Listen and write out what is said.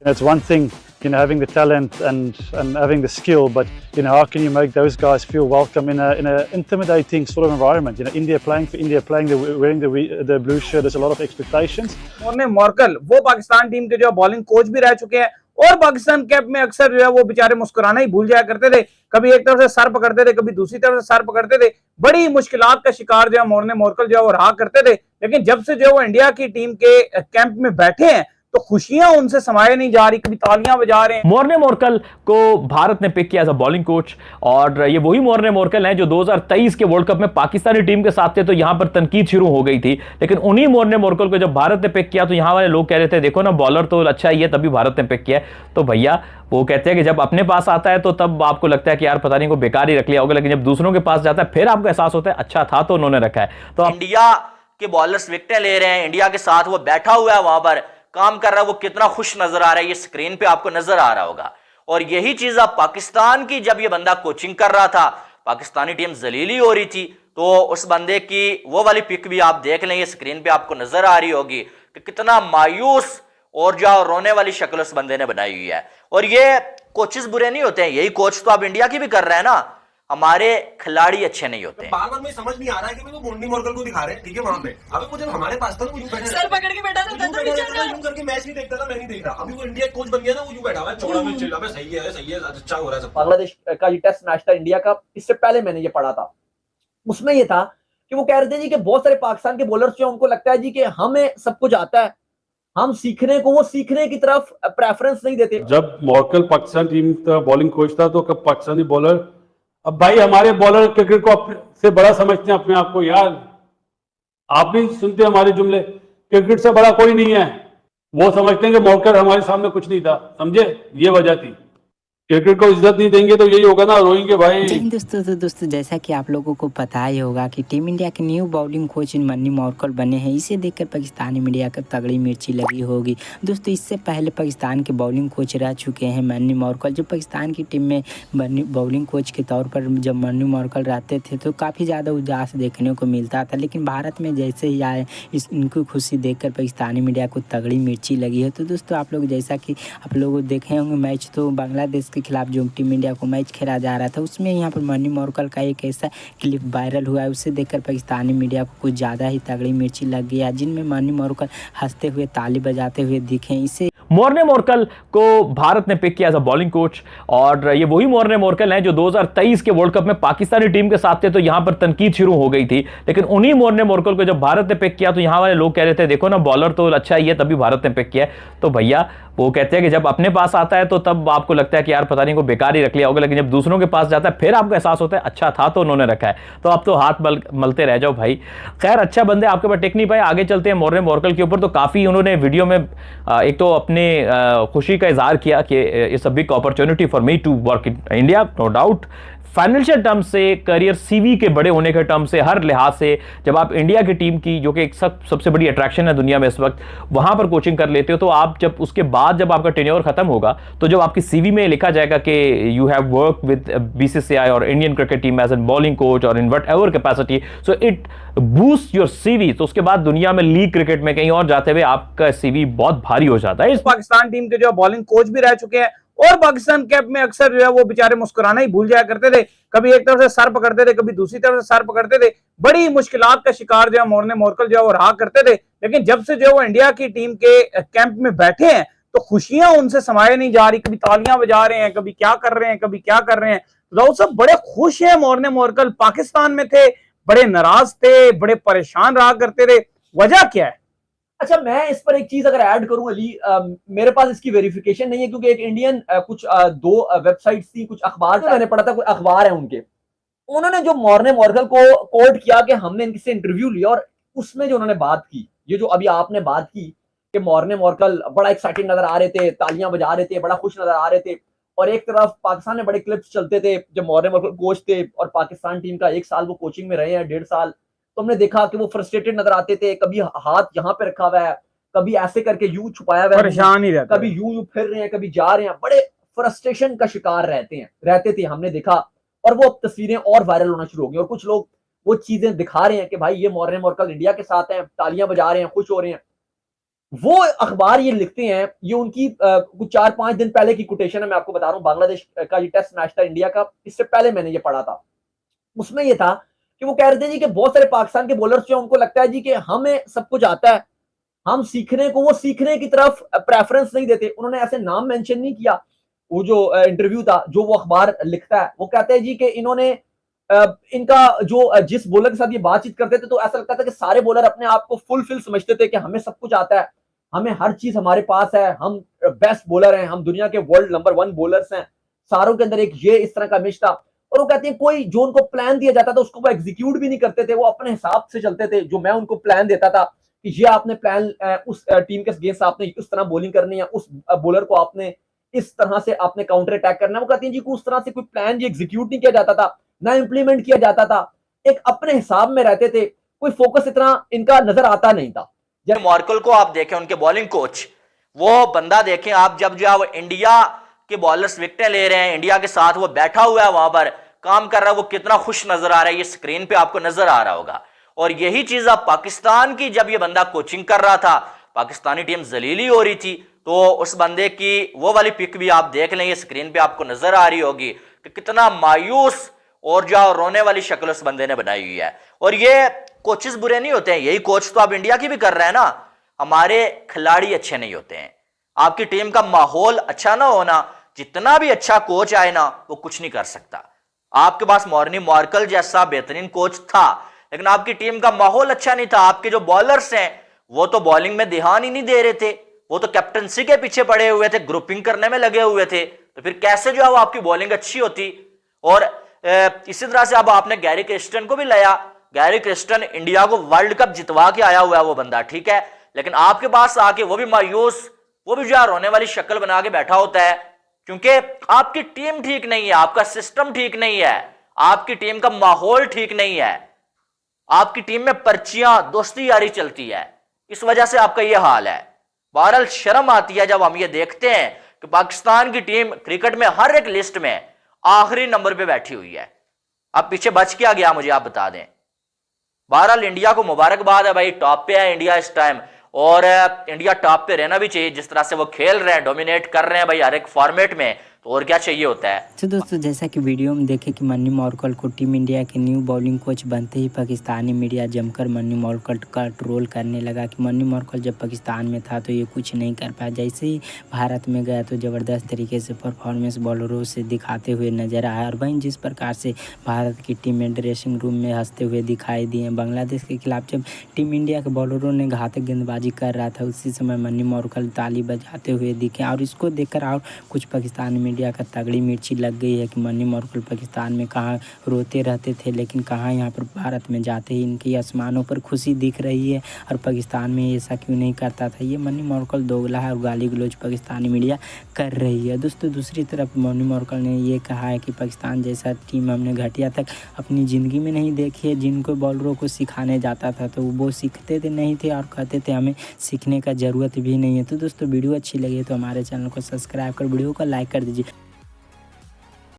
It's one thing, having the talent and having the skill, but how can you make those guys feel welcome in a intimidating sort of environment? India playing for India, wearing the blue shirt. There's a lot of expectations. मॉर्कल वो Pakistan team के जो bowling coach भी रह चुके हैं और Pakistan cap में अक्सर जो है वो बेचारे मुस्कुराना ही भूल जाया करते थे। कभी एक तरफ से सर पकड़ते थे, कभी दूसरी तरफ से सर पकड़ते थे। बड़ी मुश्किलात का शिकार जो है मोर्ने मोर्कल जो है वो रहा करते थे। लेकिन जब से जो है वो इंडिया की टीम के कैंप में बैठे हैं तो खुशियां उनसे समाये नहीं जा रही, कभी तालियां बजा रहे हैं। मोर्ने मोर्कल को भारत ने पिक किया एज अ बॉलिंग कोच और ये वही मोर्ने मोर्कल हैं जो 2023 के वर्ल्ड कप में पाकिस्तानी टीम के साथ थे तो यहां पर तनकीद शुरू हो गई थी। लेकिन उन्हीं मोर्ने मोर्कल को जब भारत ने पिक किया तो यहां वाले लोग कह रहे थे देखो ना बॉलर तो अच्छा ही है तभी भारत ने पिक किया। तो भैया वो कहते हैं कि जब अपने पास आता है तो तब आपको लगता है कि यार पता नहीं को बेकार ही रख लिया होगा, लेकिन जब दूसरों के पास जाता है फिर आपको एहसास होता है अच्छा था तो उन्होंने रखा है। तो इंडिया के बॉलर्स विकेटें ले रहे हैं, इंडिया के साथ वो बैठा हुआ है, वहां पर काम कर रहा है, वो कितना खुश नजर आ रहा है ये स्क्रीन पे आपको नजर आ रहा होगा। और यही चीज आप पाकिस्तान की जब ये बंदा कोचिंग कर रहा था, पाकिस्तानी टीम जलीली हो रही थी, तो उस बंदे की वो वाली पिक भी आप देख लेंगे स्क्रीन पे आपको नजर आ रही होगी कि कितना मायूस और जो रोने वाली शक्ल उस बंदे ने बनाई हुई है। और ये कोचेस बुरे नहीं होते हैं, यही कोच तो आप इंडिया की भी कर रहे हैं ना, हमारे खिलाड़ी अच्छे नहीं होते। बार बार मुझे समझ नहीं आ रहा है कि वो मोर्नी मोर्कल को दिखा रहे हैं, ठीक है वहां पे। अभी वो जब हमारे पास था वो यूं बैठा सर पकड़ के बैठा था, यूं करके मैच नहीं देखता था, मैं नहीं देख रहा। अभी वो इंडिया कोच बन गया ना, वो यूं बैठा हुआ है चौड़ा में चिल्ला में, सही है अच्छा हो रहा है सब। बांग्लादेश का ये टेस्ट मैच था इंडिया का, इससे पहले मैंने ये पढ़ा था, उसमें ये था कि वो कह रहे थे जी कि बहुत सारे पाकिस्तान के बॉलर्स जो उनको लगता है जी कि हमें सब कुछ आता है, हम सीखने को वो सीखने की तरफ प्रेफरेंस नहीं देते। जब मोर्कल पाकिस्तान टीम का बॉलिंग कोच था तो कब पाकिस्तानी बॉलर, अब भाई हमारे बॉलर क्रिकेट को से बड़ा समझते हैं अपने आप को यार। आप भी सुनते हमारे जुमले, क्रिकेट से बड़ा कोई नहीं है। वो समझते हैं कि मोर्कल हमारे सामने कुछ नहीं था, समझे, ये वजह थी। क्रिकेट को इज्जत नहीं देंगे तो यही होगा ना, रोएंगे भाई। दोस्तों जैसा कि आप लोगों को पता ही होगा कि टीम इंडिया के न्यू बॉलिंग कोच मन्नी मोर्कल बने हैं। इसे देखकर पाकिस्तानी मीडिया का तगड़ी मिर्ची लगी होगी। दोस्तों इससे पहले पाकिस्तान के बॉलिंग कोच रह चुके हैं मन्नी मोर्कल। जब पाकिस्तान की टीम में बॉलिंग कोच के तौर पर जब मन्नी मोर्कल रहते थे तो काफ़ी ज़्यादा उदास देखने को मिलता था, लेकिन भारत में जैसे ही आए इनकी खुशी देखकर पाकिस्तानी मीडिया को तगड़ी मिर्ची लगी है। तो दोस्तों आप लोग जैसा कि आप लोग देखे होंगे मैच, तो बांग्लादेश के खिलाफ जो टीम इंडिया को मैच खेला जा रहा था उसमें यहाँ पर मन्नी मोर्कल का एक ऐसा क्लिप वायरल हुआ है, उसे देखकर पाकिस्तानी मीडिया को कुछ ज़्यादा ही तगड़ी मिर्ची लग गया, जिनमें मन्नी मोर्कल हंसते हुए ताली बजाते हुए दिखे। इसे मोर्ने मोर्कल को भारत ने पिक किया एज अ बॉलिंग कोच और ये वही मोर्ने मोर्कल हैं जो 2023 के वर्ल्ड कप में पाकिस्तानी टीम के साथ थे तो यहां पर तनकीद शुरू हो गई थी। लेकिन उन्हीं मोर्ने मोर्कल को जब भारत ने पिक किया तो यहां वाले लोग कह रहे थे देखो ना बॉलर तो अच्छा ही है तभी भारत ने पिक किया। तो भैया वो कहते हैं कि जब अपने पास आता है तो तब आपको लगता है कि यार पता नहीं को बेकार ही रख लिया होगा, लेकिन जब दूसरों के पास जाता है फिर आपको एहसास होता है अच्छा था तो उन्होंने रखा है। तो आप तो हाथ मलते रह जाओ भाई। खैर अच्छा बंदे आपके पास टेक नहीं पाए। आगे चलते हैं मोर्ने मोर्कल के ऊपर। तो काफ़ी उन्होंने वीडियो में एक तो अपने खुशी का इजहार किया कि it's a big opportunity for me to work in India, no doubt. Financial term से, करियर सीवी के बड़े होने के टर्म से, हर लिहाज से जब आप इंडिया की टीम की जो कि एक सबसे बड़ी अट्रैक्शन है दुनिया में इस वक्त, वहां पर कोचिंग कर लेते हो तो आप जब उसके बाद जब आपका टेन्योर खत्म होगा तो जब आपकी सीवी में लिखा जाएगा कि you have work with BCCI और Indian cricket team as an bowling coach और in whatever capacity, so it boost your CV. तो उसके बाद दुनिया में लीग क्रिकेट में कहीं और जाते हुए आपका सीवी बहुत भारी हो जाता है। इस पाकिस्तान टीम के जो बॉलिंग कोच भी रह चुके हैं और पाकिस्तान कैप में अक्सर जो है वो बेचारे मुस्कुराना ही भूल जाया करते थे। कभी एक तरफ से सर पकड़ते थे, कभी दूसरी तरफ से सर पकड़ते थे। बड़ी मुश्किलात का शिकार जो है मोर्ने मोर्कल जो है वो रहा करते थे। लेकिन जब से जो है वो इंडिया की टीम के कैंप में बैठे हैं तो खुशियां उनसे समाये नहीं जा रही, कभी तालियां बजा रहे हैं, कभी क्या कर रहे हैं, कभी क्या कर रहे हैं। तो सब बड़े खुश हैं। मोर्ने मोर्कल पाकिस्तान में थे, बड़े नाराज थे, बड़े परेशान रहा करते थे। वजह क्या है? अच्छा मैं इस पर एक चीज अगर ऐड करूं अली, मेरे पास इसकी वेरिफिकेशन नहीं है क्योंकि एक इंडियन कुछ दो वेबसाइट्स थी, कुछ अखबार था, मैंने पढ़ा था, कुछ अखबार है उनके, उन्होंने जो मोर्ने मोर्कल को कोट किया कि हमने इनसे इंटरव्यू लिया और उसमें जो उन्होंने बात की, ये जो अभी आपने बात की कि मोर्ने मोर्कल बड़ा एक्साइटेड नजर आ रहे थे, तालियां बजा रहे थे, बड़ा खुश नजर आ रहे थे, और एक तरफ पाकिस्तान में बड़े क्लिप्स चलते थे जब मोर्ने मोर्कल कोच थे और पाकिस्तान टीम का 1 साल वो कोचिंग में रहे हैं, 1.5 साल, तो हमने देखा कि वो फ्रस्ट्रेटेड नजर आते थे। कभी हाथ यहाँ पे रखा हुआ है, कभी ऐसे करके यूं छुपाया हुआ है, परेशान ही रहते, कभी यूं फिर रहे हैं, कभी जा रहे हैं, बड़े फ्रस्ट्रेशन का शिकार रहते थे, हमने देखा। और वो तस्वीरें और वायरल होना शुरू हो गई और कुछ लोग वो चीजें दिखा रहे हैं कि भाई ये मोर्ने मोर्कल इंडिया के साथ हैं, तालियां बजा रहे हैं, खुश हो रहे हैं। वो अखबार ये लिखते हैं, ये उनकी कुछ 4-5 दिन पहले की कोटेशन है, मैं आपको बता रहा हूँ, बांग्लादेश का ये टेस्ट मैच था इंडिया का, इससे पहले मैंने ये पढ़ा था। उसमें ये था कि वो कह रहे थे जी कि बहुत सारे पाकिस्तान के बॉलर्स जो उनको लगता है जी कि हमें सब कुछ आता है, हम सीखने को, वो सीखने की तरफ प्रेफरेंस नहीं देते। उन्होंने ऐसे नाम मेंशन नहीं किया, वो जो इंटरव्यू था जो वो अखबार लिखता है, वो कहते हैं जी कि इन्होंने इनका जो जिस बॉलर के साथ ये बातचीत करते थे तो ऐसा लगता था कि सारे बॉलर अपने आप को फुलफिल समझते थे कि हमें सब कुछ आता है, हमें हर चीज हमारे पास है, हम बेस्ट बॉलर हैं, हम दुनिया के वर्ल्ड नंबर 1 बॉलर्स हैं, सारों के अंदर एक ये इस तरह का इमेज था। और वो कहते हैं कोई जो उनको प्लान दिया जाता था उसको वो एग्जीक्यूट भी नहीं करते थे, वो अपने हिसाब से चलते थे। जो मैं उनको प्लान देता था कि ये आपने प्लान उस टीम के अगेंस्ट आपने उस तरह बॉलिंग करनी है, उस बॉलर को आपने इस तरह से आपने काउंटर अटैक करना है, वो कहते हैं जी कि उस तरह से कोई प्लान जी एग्जीक्यूट नहीं किया जाता था, ना इंप्लीमेंट किया जाता था, एक अपने हिसाब में रहते थे, कोई फोकस इतना इनका नजर आता नहीं था। मॉर्कल को आप देखें, उनके बॉलिंग कोच, वो बंदा देखें आप, जब जो है वो इंडिया के बॉलर्स विकेटें ले रहे हैं, इंडिया के साथ वो बैठा हुआ है, वहां पर काम कर रहा है, वो कितना खुश नजर आ रहा है, ये स्क्रीन पे आपको नजर आ रहा होगा। और यही चीज आप पाकिस्तान की, जब ये बंदा कोचिंग कर रहा था, पाकिस्तानी टीम जलीली हो रही थी, तो उस बंदे की वो वाली पिक भी आप देख लें, ये स्क्रीन पे आपको नजर आ रही होगी कि कितना मायूस और जो रोने वाली शक्ल उस बंदे ने बनाई हुई है। और ये कोचेस बुरे नहीं होते हैं, यही कोच तो आप इंडिया की भी कर रहे हैं ना। हमारे खिलाड़ी अच्छे नहीं होते हैं, आपकी टीम का माहौल अच्छा ना होना, जितना भी अच्छा कोच आए ना वो कुछ नहीं कर सकता। आपके पास मॉर्नी मॉर्कल जैसा बेहतरीन कोच था, लेकिन आपकी टीम का माहौल अच्छा नहीं था। आपके जो बॉलर्स हैं वो तो बॉलिंग में ध्यान ही नहीं दे रहे थे, वो तो कैप्टनसी के पीछे पड़े हुए थे, ग्रुपिंग करने में लगे हुए थे, तो फिर कैसे जो है वो आपकी बॉलिंग अच्छी होती। और इसी तरह से अब आपने गैरी क्रिस्टन को भी लाया। गैरी क्रिस्टन इंडिया को वर्ल्ड कप जितवा के आया हुआ है वो बंदा, ठीक है, लेकिन आपके पास आके वो भी मायूस, वो भी जो है रोने वाली शक्ल बना के बैठा होता है, क्योंकि आपकी टीम ठीक नहीं है, आपका सिस्टम ठीक नहीं है, आपकी टीम का माहौल ठीक नहीं है, आपकी टीम में पर्चियां दोस्ती यारी चलती है, इस वजह से आपका यह हाल है। बहरहाल शर्म आती है जब हम ये देखते हैं कि पाकिस्तान की टीम क्रिकेट में हर एक लिस्ट में आखिरी नंबर पे बैठी हुई है। अब पीछे बच क्या गया मुझे आप बता दें। बहरहाल इंडिया को मुबारकबाद है भाई, टॉप पे है इंडिया इस टाइम, और इंडिया टॉप पे रहना भी चाहिए। जिस तरह से वो खेल रहे हैं, डोमिनेट कर रहे हैं भाई हर एक फॉर्मेट में, तो और क्या चाहिए होता है। तो दोस्तों जैसा कि वीडियो में देखे कि मन्नी मॉर्कल को टीम इंडिया के न्यू बॉलिंग कोच बनते ही पाकिस्तानी मीडिया जमकर मन्नी मॉर्कल का ट्रोल करने लगा कि मन्नी मॉर्कल जब पाकिस्तान में था तो ये कुछ नहीं कर पाया, जैसे ही भारत में गया तो ज़बरदस्त तरीके से परफॉर्मेंस बॉलरों से दिखाते हुए नजर आया। और वहीं जिस प्रकार से भारत की टीम में ड्रेसिंग रूम में हंसते हुए दिखाई दिए, बांग्लादेश के खिलाफ जब टीम इंडिया के बॉलरों ने घातक गेंदबाजी कर रहा था उसी समय मन्नी मॉर्कल ताली बजाते हुए दिखे। और इसको देखकर और कुछ पाकिस्तानी मीडिया का तगड़ी मिर्ची लग गई है कि मन्नी मॉर्कल पाकिस्तान में कहाँ रोते रहते थे, लेकिन कहाँ यहाँ पर भारत में जाते ही इनकी आसमानों पर खुशी दिख रही है, और पाकिस्तान में ऐसा क्यों नहीं करता था। ये मन्नी मॉर्कल दोगला है और गाली गलौज पाकिस्तानी मीडिया कर रही है। दोस्तों दूसरी तरफ मन्नी मॉर्कल ने ये कहा है कि पाकिस्तान जैसा टीम हमने घटिया तक अपनी ज़िंदगी में नहीं देखी है। जिनको बॉलरों को सिखाने जाता था तो वो सीखते थे नहीं थे और कहते थे हमें सीखने का ज़रूरत भी नहीं है। तो दोस्तों वीडियो अच्छी लगी तो हमारे चैनल को सब्सक्राइब कर वीडियो को लाइक कर दीजिए।